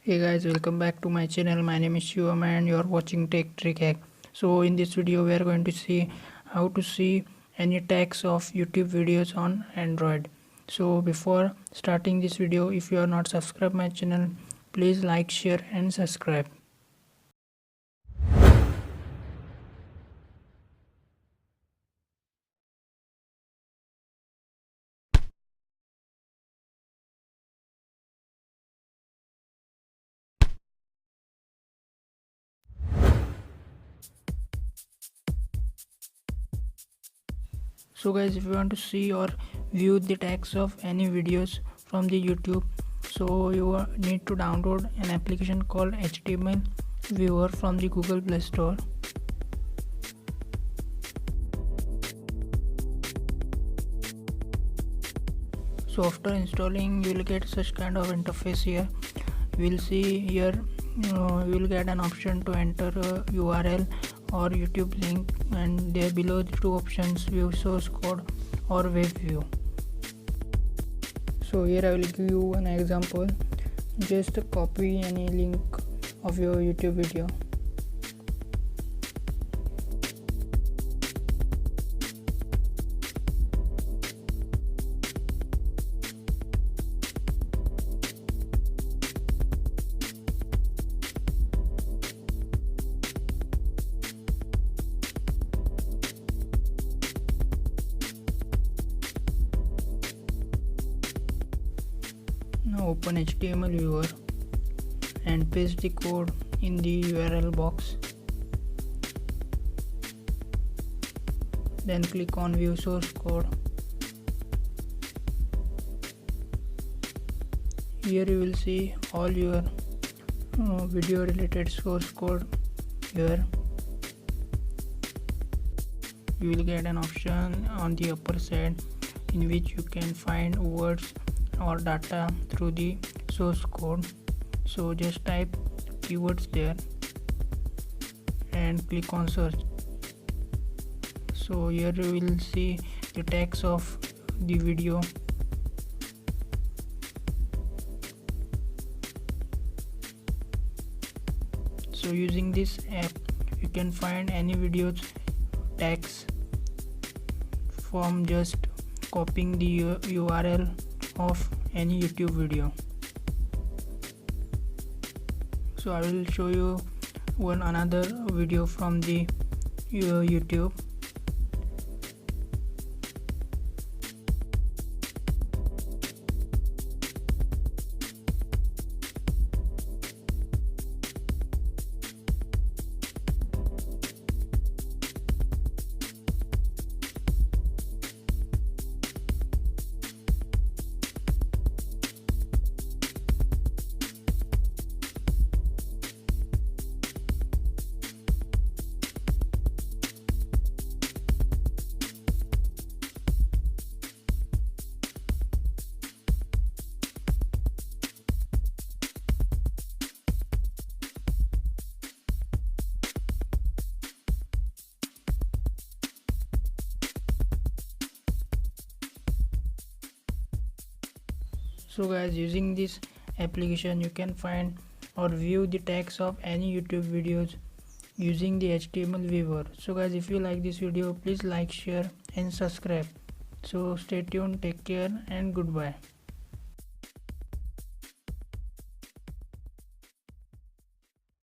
Hey guys, welcome back to my channel. My name is Shivam and you're watching Tech Trick Hack. So in this video we are going to see how to see any tags of YouTube videos on Android. So before starting this video, if you are not subscribed my channel, please like, share and subscribe. So guys, if you want to see or view the tags of any videos from the YouTube, so you need to download an application called HTML Viewer from the Google Play Store. So after installing you will get such kind of interface here. You will see here you will get an option to enter a URL or YouTube link, and there below the two options, view source code or web view. So here I will give you an example. Just copy any link of your YouTube video. Now open HTML viewer and paste the code in the URL box. Then click on view source code. Here you will see all your video related source code here. You will get an option on the upper side in which you can find words or data through the source code. So just type keywords there and click on search. So here you will see the tags of the video. So using this app you can find any videos tags from just copying the URL of any YouTube video. So I will show you another video from the YouTube. So guys, using this application you can find or view the tags of any YouTube videos using the HTML viewer. So guys, if you like this video, please like, share and subscribe. So stay tuned, take care and goodbye.